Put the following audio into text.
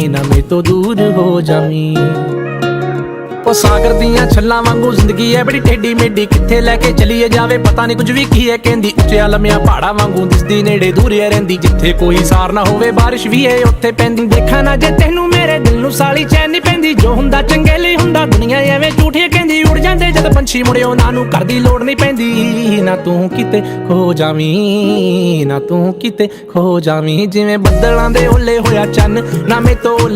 ना मेरे तो दूर हो जावी। ओ सागर दियां छल्लां वांगू जिंदगी है बड़ी टेढ़ी मेढ़ी, किथे लैके चलीए जावे पता नहीं कुछ भी की है कहंदी। उच्चिया लम्मिया पहाड़ा वांगू दिसदी नेड़े दूरिया रहिंदी, जिथे कोई सार ना होवे बारिश भी है उत्थे पैंदी। देखा ना जे तैनू मेरे दिल नू साली चैन नहीं पैंदी, जो हुंदा चंगे लई हुंदा दुनिया एवें झूठिया कहंदी। उड़ जांदे जद पंछी मुड़े उन्हां नू घर दी लोड़ नहीं पैंदी। ना तू किते खो जावी, ना तू किते खो जावी, जिवें बदलां दे ओले होया चन्न ना मैं तो ओले